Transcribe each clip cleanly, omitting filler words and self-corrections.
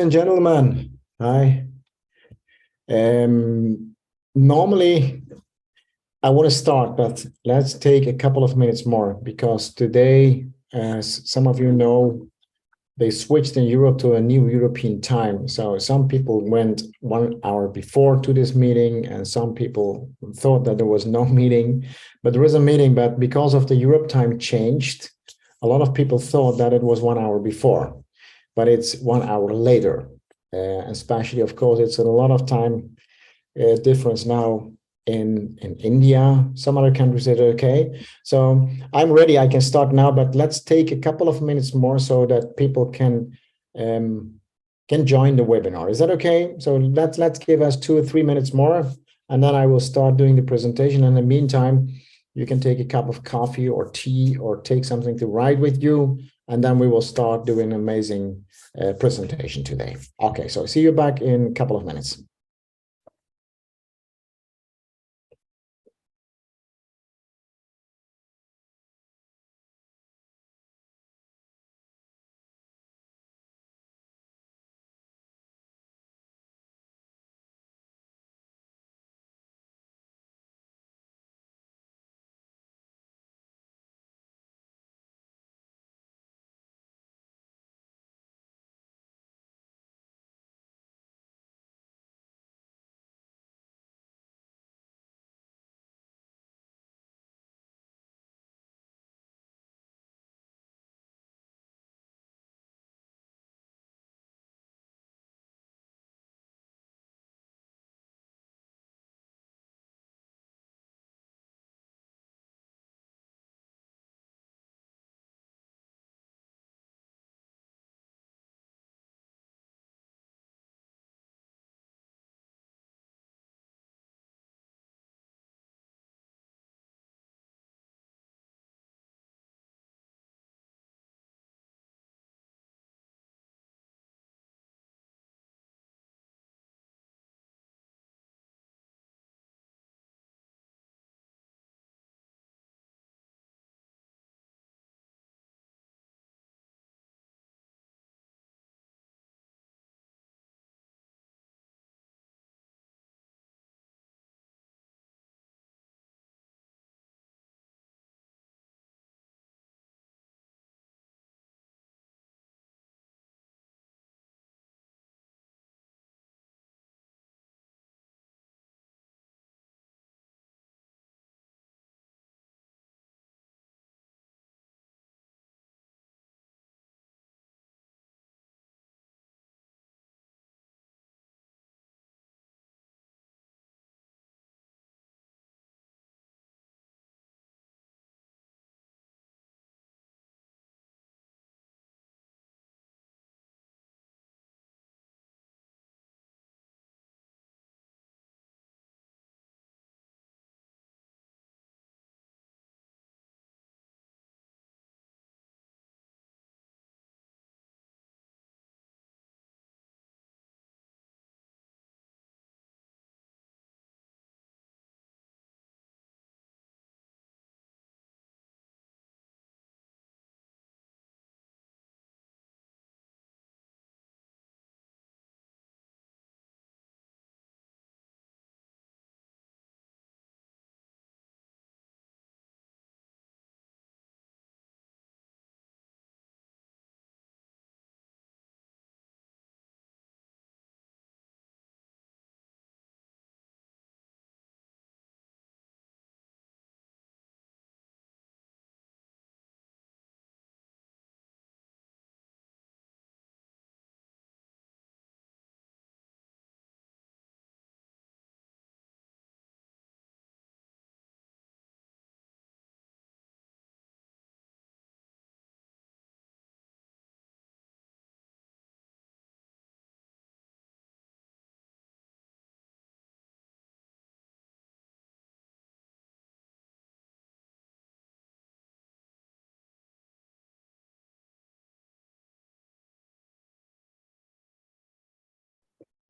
And gentlemen, hi. Normally I want to start, but let's take a couple of minutes more because today, as some of you know, they switched in Europe to a new European time. So some people went 1 hour before to this meeting, and some people thought that there was no meeting, but there is a meeting. But because of the Europe time changed, a lot of people thought that it was 1 hour before, but it's 1 hour later. Especially, of course, it's a lot of time difference now in India. Some other countries are okay. So I'm ready. I can start now, but let's take a couple of minutes more so that people can join the webinar. Is that okay? So let's give us 2 or 3 minutes more, and then I will start doing the presentation. In the meantime, you can take a cup of coffee or tea or take something to write with you, and then we will start doing an amazing presentation today. Okay, so see you back in a couple of minutes.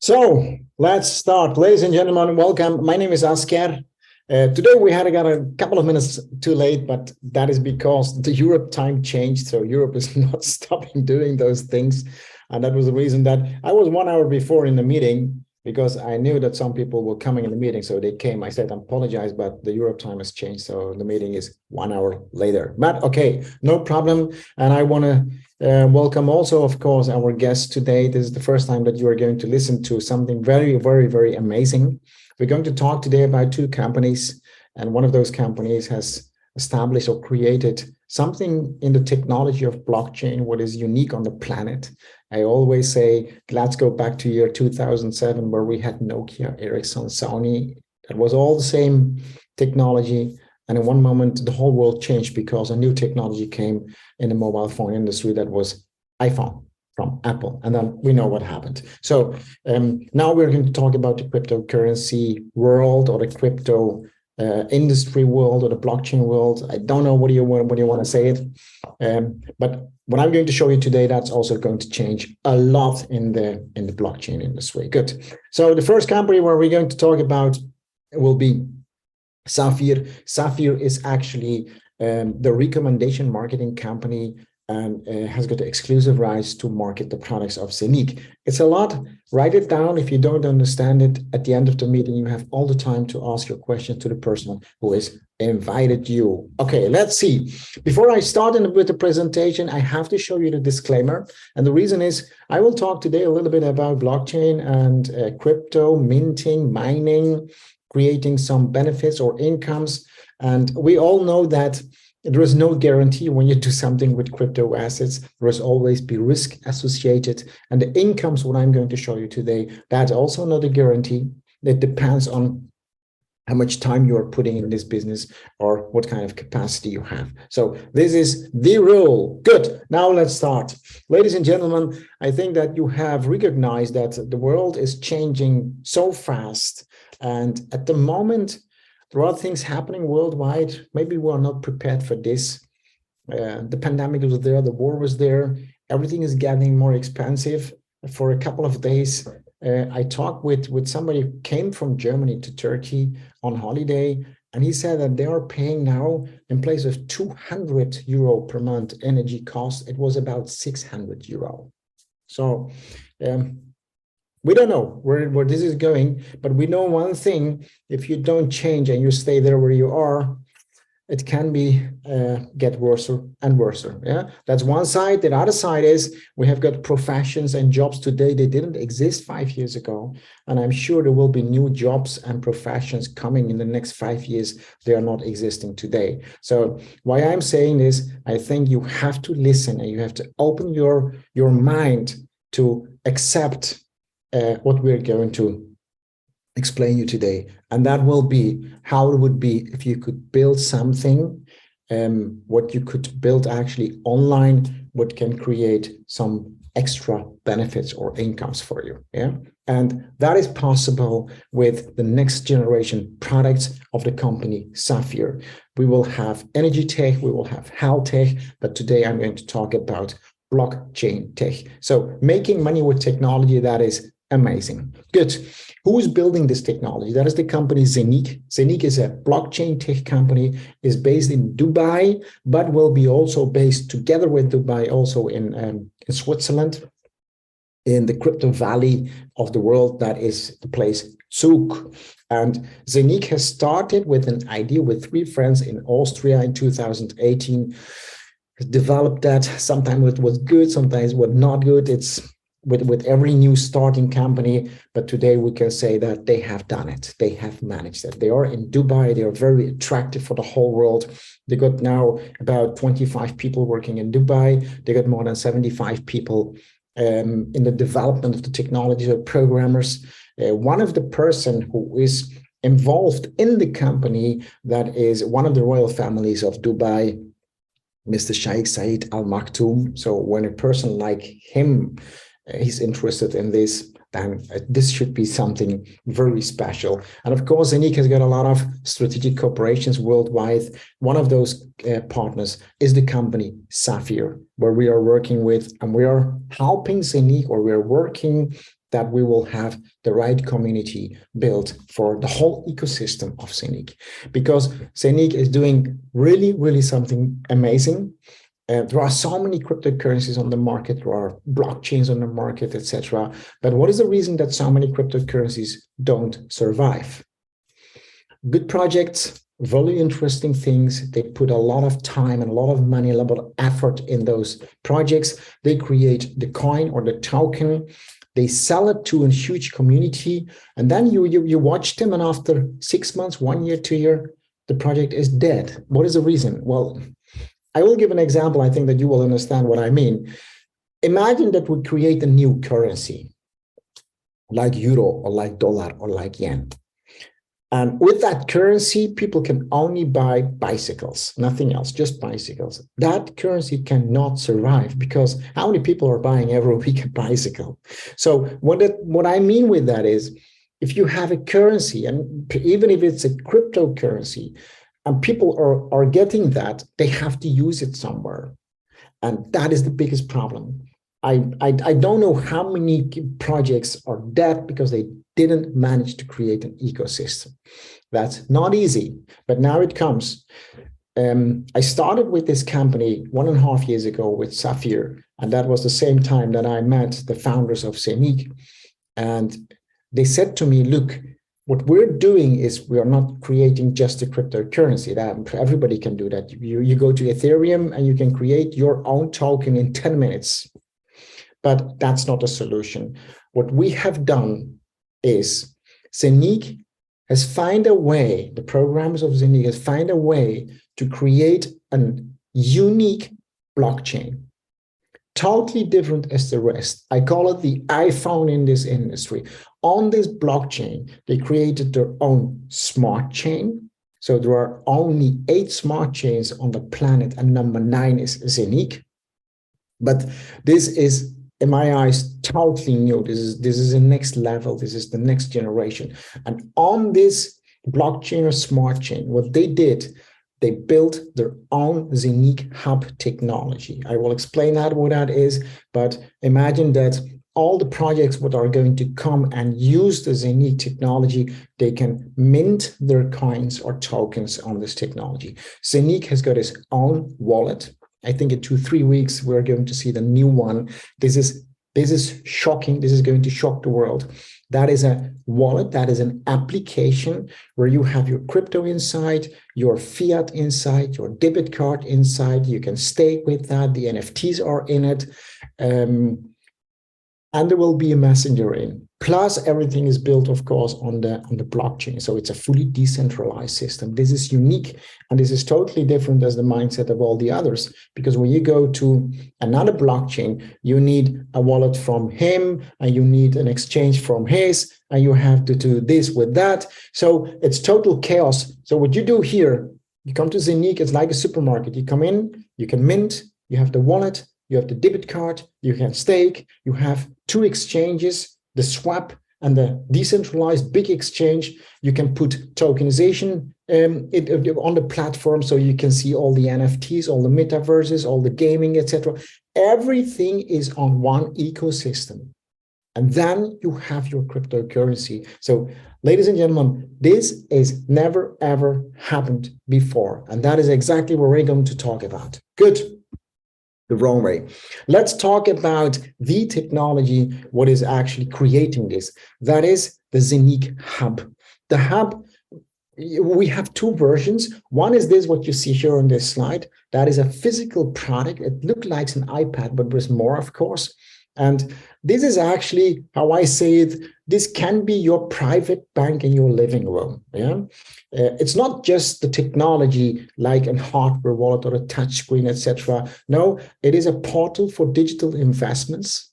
So let's start. Ladies and gentlemen, welcome. My name is Asker. Today we got a couple of minutes too late, but that is because the Europe time changed. So Europe is not stopping doing those things. And that was the reason that I was 1 hour before in the meeting, because I knew that some people were coming in the meeting. So they came. I said, I apologize, but the Europe time has changed. So the meeting is 1 hour later. But okay, no problem. And I want to welcome also, of course, our guests today. This is the first time that you are going to listen to something very, very, very amazing. We're going to talk today about two companies. And one of those companies has established or created something in the technology of blockchain, what is unique on the planet. I always say, let's go back to year 2007, where we had Nokia, Ericsson, Sony. It was all the same technology. And in one moment, the whole world changed because a new technology came in the mobile phone industry, that was iPhone from Apple. And then we know what happened. So now we're going to talk about the cryptocurrency world, or the crypto industry world, or the blockchain world. I don't know what do you want to say it, but what I'm going to show you today, that's also going to change a lot in the blockchain industry. Good. So the first company where we're going to talk about will be Sapphire. Sapphire is actually the recommendation marketing company, and has got the exclusive rights to market the products of Zeniq. It's a lot. Write it down. If you don't understand it, at the end of the meeting, you have all the time to ask your question to the person who has invited you. Okay, let's see. Before I start with the presentation, I have to show you the disclaimer. And the reason is I will talk today a little bit about blockchain and crypto, minting, mining, creating some benefits or incomes. And we all know that there is no guarantee when you do something with crypto assets. There is always be risk associated. And the incomes, what I'm going to show you today, that's also not a guarantee. It depends on how much time you are putting in this business, or what kind of capacity you have. So this is the rule. Good. Now let's start. Ladies and gentlemen, I think that you have recognized that the world is changing so fast. And at the moment, there are things happening worldwide. Maybe we are not prepared for this. The pandemic was there, the war was there. Everything is getting more expensive. For a couple of days, I talked with somebody who came from Germany to Turkey on holiday, and he said that they are paying now, in place of 200 euro per month energy cost, it was about 600 euro. So we don't know where this is going, but we know one thing: if you don't change and you stay there where you are, it can be get worse and worse. Yeah, that's one side. The other side is we have got professions and jobs today. They didn't exist 5 years ago, and I'm sure there will be new jobs and professions coming in the next 5 years. They are not existing today. So why I'm saying this, I think you have to listen and you have to open your mind to accept what we're going to explain you today. And that will be how it would be if you could build something, what you could build actually online, what can create some extra benefits or incomes for you. Yeah. And that is possible with the next generation products of the company Sapphire. We will have energy tech, we will have health tech, but today I'm going to talk about blockchain tech. So making money with technology, that is amazing. Good. Who's building this technology? That is the company Zeniq. Zeniq is a blockchain tech company, is based in Dubai, but will be also based together with Dubai also in Switzerland, in the crypto valley of the world, that is the place Zug. And Zeniq has started with an idea with 3 friends in Austria in 2018, developed that. Sometimes it was good, sometimes it was not good. It's with every new starting company, but today we can say that they have done it. They have managed it. They are in Dubai. They are very attractive for the whole world. They got now about 25 people working in Dubai. They got more than 75 people in the development of the technology, so programmers. One of the person who is involved in the company, that is one of the royal families of Dubai, Mr. Sheikh Saeed Al Maktoum. So when a person like him he's interested in this, then this should be something very special. And of course, Zeniq has got a lot of strategic corporations worldwide. One of those partners is the company Sapphire, where we are working with, and we are helping Zeniq, or we are working that we will have the right community built for the whole ecosystem of Zeniq. Because Zeniq is doing really, really something amazing. There are so many cryptocurrencies on the market, there are blockchains on the market, etc. But what is the reason that so many cryptocurrencies don't survive? Good projects, very interesting things. They put a lot of time and a lot of money, a lot of effort in those projects. They create the coin or the token. They sell it to a huge community. And then you watch them, and after 6 months, 1 year, 2 years, the project is dead. What is the reason? Well, I will give an example. I think that you will understand what I mean. Imagine that we create a new currency like euro or like dollar or like yen. And with that currency, people can only buy bicycles, nothing else, just bicycles. That currency cannot survive because how many people are buying every week a bicycle? So what I mean with that is, if you have a currency, and even if it's a cryptocurrency, and people are getting that, they have to use it somewhere. And that is the biggest problem. I don't know how many projects are dead because they didn't manage to create an ecosystem. That's not easy, but now it comes. I started with this company 1.5 years ago with Sapphire, and that was the same time that I met the founders of Zeniq. And they said to me, look, what we're doing is we are not creating just a cryptocurrency. That everybody can do that. You go to Ethereum and you can create your own token in 10 minutes. But that's not a solution. What we have done is Zeniq has found a way, the programmers of Zeniq has found a way to create a unique blockchain, totally different as the rest. I call it the iPhone in this industry. On this blockchain, they created their own smart chain. So there are only 8 smart chains on the planet, and number 9 is Zeniq. But this is, in my eyes, totally new. This is the next level. This is the next generation. And on this blockchain or smart chain, what they did, they built their own Zeniq hub technology. I will explain that what that is, but imagine that all the projects that are going to come and use the Zeniq technology, they can mint their coins or tokens on this technology. Zeniq has got its own wallet. I think in 2-3 weeks, we're going to see the new one. This is shocking. This is going to shock the world. That is a wallet. That is an application where you have your crypto inside, your fiat inside, your debit card inside. You can stake with that. The NFTs are in it. And there will be a messenger in. Plus, everything is built, of course, on the blockchain. So it's a fully decentralized system. This is unique, and this is totally different as the mindset of all the others. Because when you go to another blockchain, you need a wallet from him, and you need an exchange from his, and you have to do this with that. So it's total chaos. So what you do here, you come to Zeniq, it's like a supermarket. You come in, you can mint, you have the wallet, you have the debit card, you can stake, you have 2 exchanges, the swap and the decentralized big exchange. You can put tokenization on the platform, so you can see all the NFTs, all the metaverses, all the gaming, etc. Everything is on one ecosystem. And then you have your cryptocurrency. So, ladies and gentlemen, this is never, ever happened before. And that is exactly what we're going to talk about. Good. The wrong way. Let's talk about the technology, what is actually creating this. That is the Zeniq hub. The hub, we have 2 versions. One is this, what you see here on this slide. That is a physical product. It looks like an iPad, but there's more, of course. And this is actually how I say it. This can be your private bank in your living room. Yeah, it's not just the technology like a hardware wallet or a touchscreen, etc. No, it is a portal for digital investments.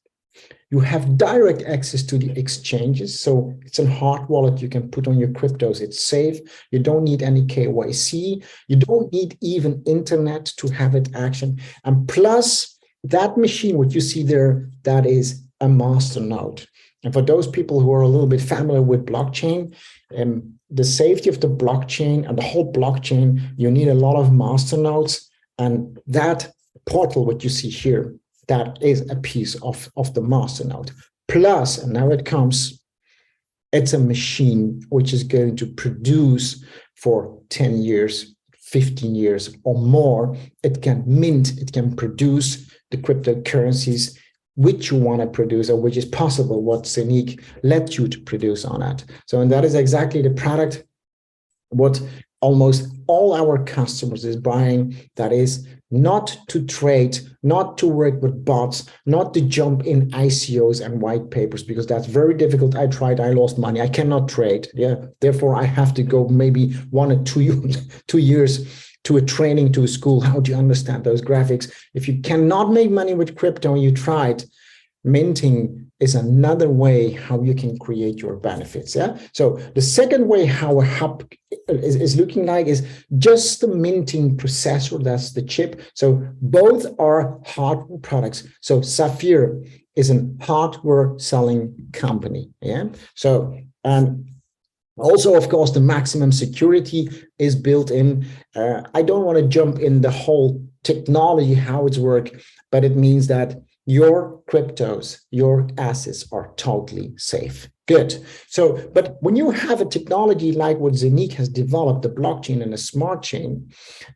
You have direct access to the exchanges. So it's a hard wallet you can put on your cryptos. It's safe. You don't need any KYC. You don't need even internet to have it action. And plus, that machine, what you see there, that is a master node. And for those people who are a little bit familiar with blockchain, the safety of the blockchain and the whole blockchain, you need a lot of master nodes. And that portal, what you see here, that is a piece of the master node. Plus, and now it comes, it's a machine which is going to produce for 10 years, 15 years or more, it can mint, it can produce the cryptocurrencies which you want to produce, or which is possible, what Zeniq lets you to produce on it. So, and that is exactly the product what almost all our customers is buying. That is not to trade, not to work with bots, not to jump in ICOs and white papers, because that's very difficult. I tried, I lost money, I cannot trade. Yeah, therefore I have to go maybe 1 or 2 years to a training, to a school. How do you understand those graphics? If you cannot make money with crypto and you tried, minting is another way how you can create your benefits. Yeah. So the second way how a hub is looking like is just the minting processor. That's the chip. So both are hardware products. So Sapphire is a hardware selling company. Yeah. So also, of course, the maximum security is built in. I don't want to jump in the whole technology, how it's work, but it means that your cryptos, your assets are totally safe. Good. So, but when you have a technology like what Zeniq has developed, the blockchain and a smart chain,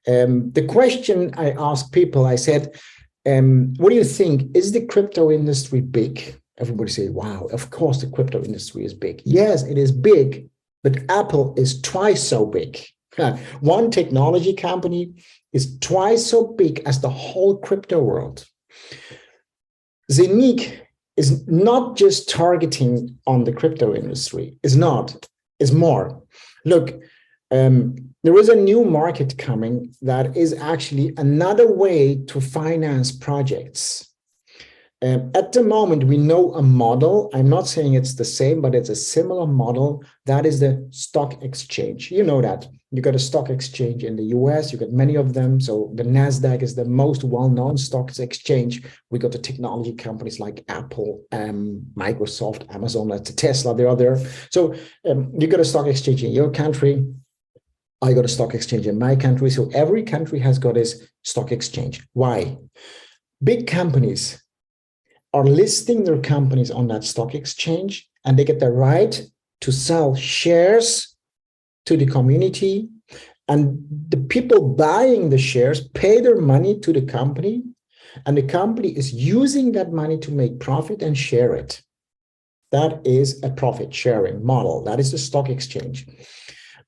the question I asked people, I said, what do you think? Is the crypto industry big? Everybody say, wow, of course the crypto industry is big. Yes, it is big, but Apple is twice so big. One technology company is twice so big as the whole crypto world. Zeniq is not just targeting on the crypto industry. It's not. It's more. Look, there is a new market coming that is actually another way to finance projects. At the moment, we know a model. I'm not saying it's the same, but it's a similar model. That is the stock exchange. You know that. You got a stock exchange in the US. You got many of them. So the NASDAQ is the most well-known stock exchange. We got the technology companies like Apple, Microsoft, Amazon, Tesla, they're there. So you got a stock exchange in your country. I got a stock exchange in my country. So every country has got its stock exchange. Why? Big companies are listing their companies on that stock exchange, and they get the right to sell shares to the community, and the people buying the shares pay their money to the company, and the company is using that money to make profit and share it. That is a profit sharing model. That is the stock exchange.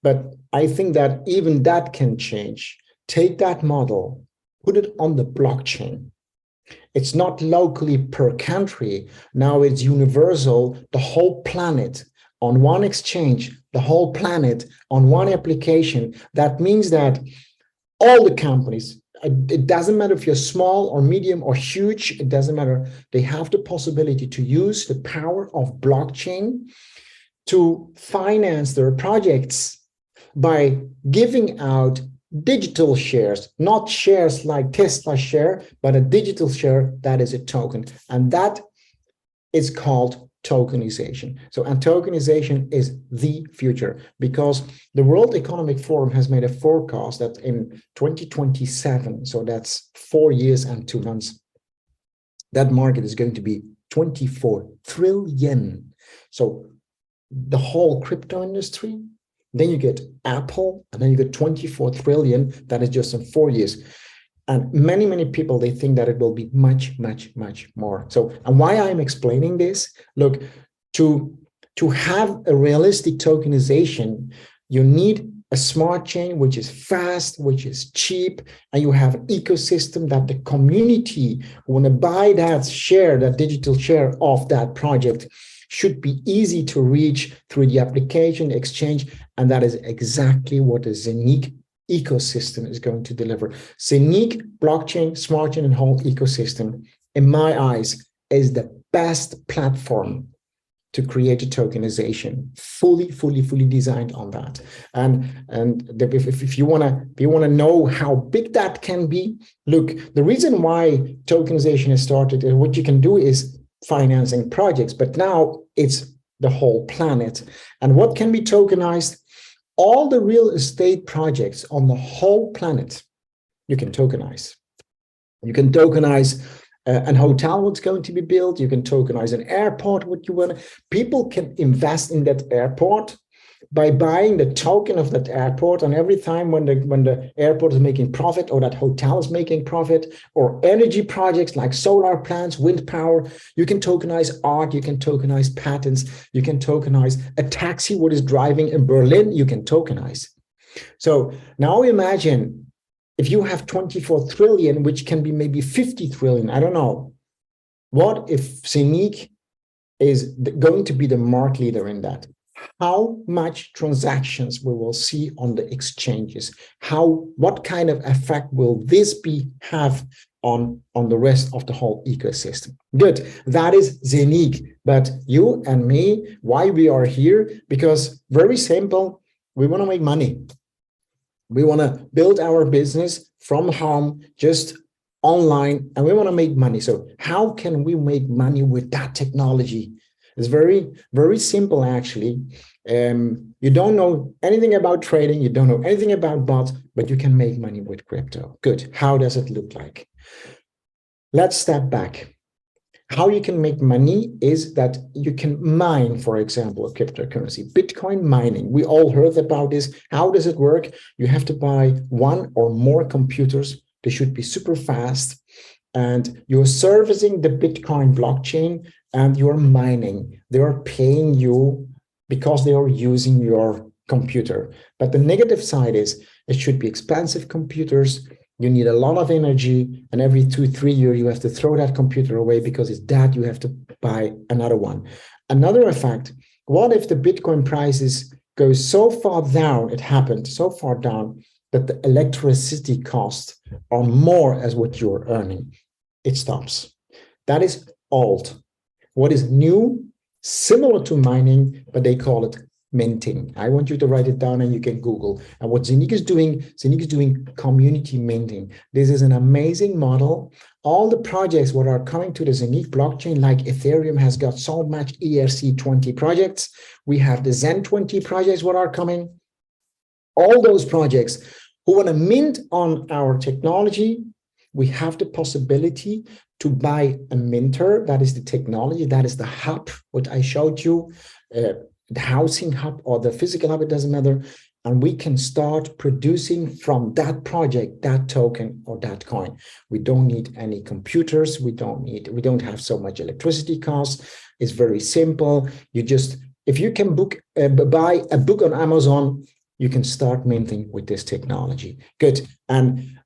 But I think that even that can change. Take that model, put it on the blockchain. It's not locally per country. Now it's universal, the whole planet on one exchange, the whole planet on one application. That means that all the companies, it doesn't matter if you're small or medium or huge, it doesn't matter. They have the possibility to use the power of blockchain to finance their projects by giving out digital shares, not shares like Tesla share, but a digital share that is a token. And that is called tokenization. So, and tokenization is the future, because the World Economic Forum has made a forecast that in 2027, so that's 4 years and 2 months, that market is going to be 24 trillion. So the whole crypto industry, then you get Apple, and then you get 24 trillion. That is just in 4 years. And many, many people, they think that it will be much, much, much more. So, and why I'm explaining this, look, to have a realistic tokenization, you need a smart chain, which is fast, which is cheap, and you have an ecosystem that the community who want to buy that share, that digital share of that project, should be easy to reach through the application exchange. And that is exactly what the Zeniq ecosystem is going to deliver. Zeniq, blockchain, smart chain, and whole ecosystem, in my eyes, is the best platform to create a tokenization, fully designed on that. And if you wanna know how big that can be, look, the reason why tokenization has started, and what you can do is financing projects, but now it's the whole planet. And what can be tokenized? All the real estate projects on the whole planet, you can tokenize. You can tokenize a hotel, what's going to be built. You can tokenize an airport, what you want. People can invest in that airport by buying the token of that airport, and every time when the airport is making profit, or that hotel is making profit, or energy projects like solar plants, wind power, you can tokenize art, you can tokenize patents, you can tokenize a taxi what is driving in Berlin, you can tokenize. So now imagine if you have 24 trillion, which can be maybe 50 trillion, I don't know. What if Zeniq is going to be the market leader in that? How much transactions we will see on the exchanges? What kind of effect will this have on the rest of the whole ecosystem? Good, that is Zeniq. But you and me, why we are here? Because very simple, we want to make money. We want to build our business from home, just online, and we want to make money. So how can we make money with that technology? It's very, very simple, actually. You don't know anything about trading, you don't know anything about bots, but you can make money with crypto. Good. How does it look like? Let's step back. How you can make money is that you can mine, for example, a cryptocurrency, Bitcoin mining. We all heard about this. How does it work? You have to buy one or more computers. They should be super fast. And you're servicing the Bitcoin blockchain and you're mining. They are paying you because they are using your computer. But the negative side is it should be expensive computers. You need a lot of energy, and every 2-3 years you have to throw that computer away because it's dead. You have to buy another one. Another effect, what if the Bitcoin prices go so far down, it happened so far down, that the electricity costs are more as what you're earning? It stops. That is old. What is new, similar to mining, but they call it minting. I want you to write it down and you can Google. And what Zeniq is doing community minting. This is an amazing model. All the projects what are coming to the Zeniq blockchain, like Ethereum has got so much ERC20 projects. We have the Zen20 projects what are coming. All those projects who want to mint on our technology, we have the possibility to buy a minter. That is the technology. That is the hub, what I showed you. The housing hub or the physical hub, it doesn't matter. And we can start producing from that project, that token or that coin. We don't need any computers. We don't have so much electricity costs. It's very simple. You just, if you can buy a book on Amazon, you can start minting with this technology. Good. And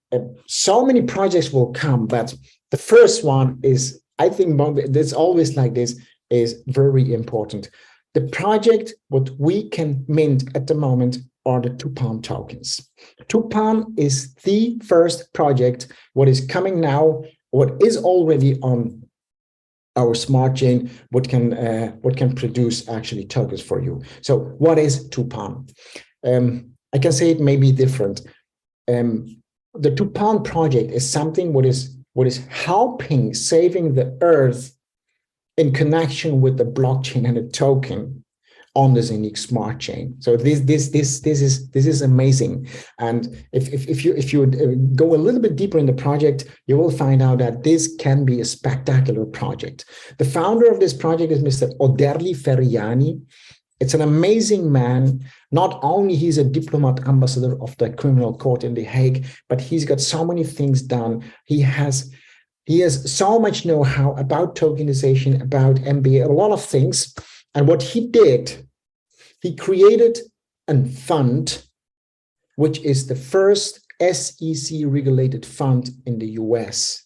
so many projects will come, but the first one is, I think there's always like this, is very important. The project, what we can mint at the moment are the TUPAN tokens. TUPAN is the first project, what is coming now, what is already on our smart chain, what can produce actually tokens for you. So what is TUPAN? I can say it may be different. The TUPAN project is something what is helping saving the earth in connection with the blockchain and the token on the Zeniq smart chain. So this is amazing. And if you go a little bit deeper in the project, you will find out that this can be a spectacular project. The founder of this project is Mr. Oderli Ferriani. It's an amazing man. Not only he's a diplomat ambassador of the criminal court in The Hague, but he's got so many things done. He has so much know-how about tokenization, about MBA, a lot of things. And what he did, he created a fund, which is the first SEC-regulated fund in the US.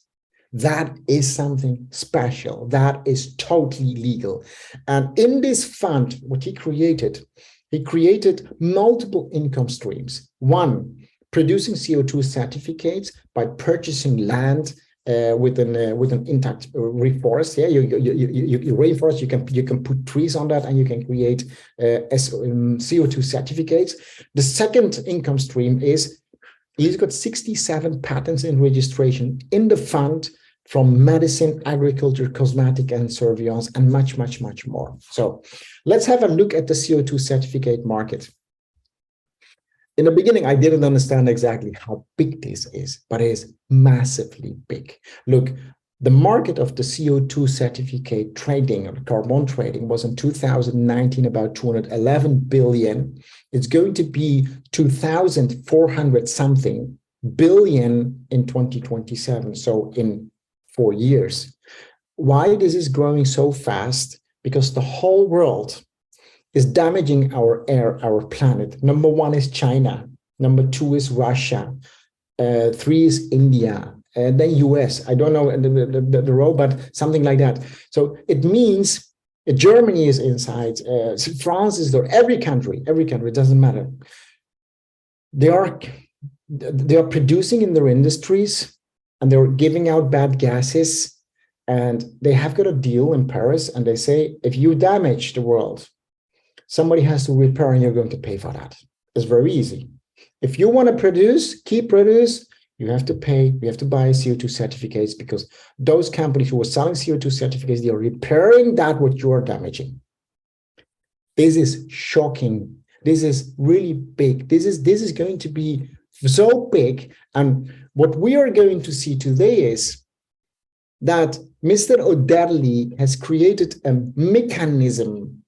That is something special. That is totally legal. And in this fund, what he created multiple income streams. One, producing CO2 certificates by purchasing land with an intact reforest. Yeah, you rainforest. You can put trees on that, and you can create CO2 certificates. The second income stream is he's got 67 patents in registration in the fund, from medicine, agriculture, cosmetic, and surveillance, and much, much, much more. So let's have a look at the CO2 certificate market. In the beginning, I didn't understand exactly how big this is, but it is massively big. Look, The market of the CO2 certificate trading or carbon trading was in 2019 about 211 billion. It's going to be 2,400 something billion in 2027, so in 4 years. Why this is growing so fast? Because the whole world is damaging our air, our planet. Number one is China. Number two is Russia. Three is India. And then US. I don't know the row, but something like that. So it means Germany is inside. France is there. Every country, it doesn't matter. They are producing in their industries, and they're giving out bad gases. And they have got a deal in Paris, and they say, if you damage the world, somebody has to repair, and you're going to pay for that. It's very easy. If you want to produce, you have to pay, you have to buy CO2 certificates, because those companies who are selling CO2 certificates, they are repairing that what you are damaging. This is shocking. This is really big. This is going to be so big. And what we are going to see today is that Mr. O'Dadley has created a mechanism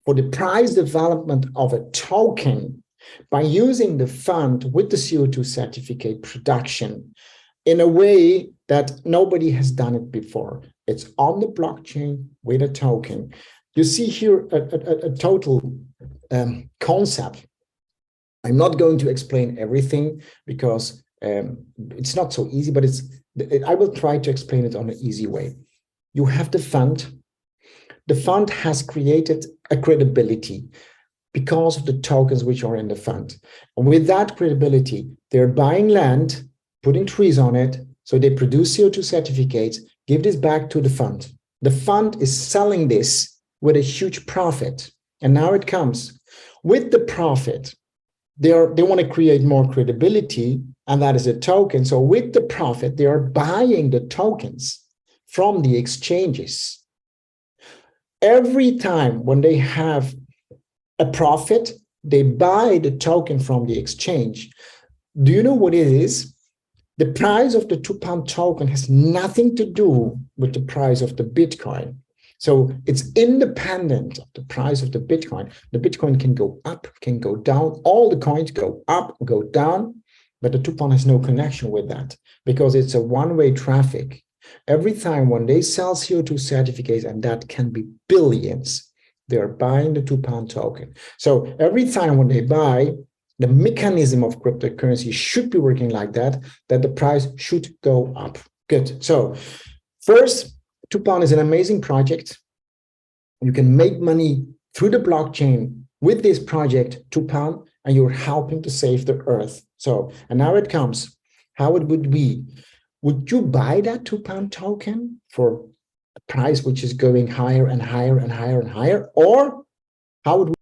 for the price development of a token by using the fund with the CO2 certificate production in a way that nobody has done it before. It's on the blockchain with a token. You see here a total concept. I'm not going to explain everything because it's not so easy, but I will try to explain it on an easy way. You have the fund. The fund has created a credibility because of the tokens which are in the fund. And with that credibility, they're buying land, putting trees on it, so they produce CO2 certificates, give this back to the fund. The fund is selling this with a huge profit. And now it comes. With the profit, they want to create more credibility, and that is a token. So with the profit, they are buying the tokens from the exchanges. Every time when they have a profit, they buy the token from the exchange. Do you know what it is? The price of the TUPAN token has nothing to do with the price of the Bitcoin. So it's independent of the price of the Bitcoin. The Bitcoin can go up, can go down. All the coins go up, go down, but the TUPAN has no connection with that because it's a one-way traffic. Every time when they sell CO2 certificates, and that can be billions, they're buying the TUPAN token. So every time when they buy, the mechanism of cryptocurrency should be working like that, that the price should go up. Good. So first, TUPAN is an amazing project. You can make money through the blockchain with this project, TUPAN, and you're helping to save the earth. So, and now it comes, how it would be. Would you buy that TUPAN token for a price which is going higher and higher and higher and higher? Or how would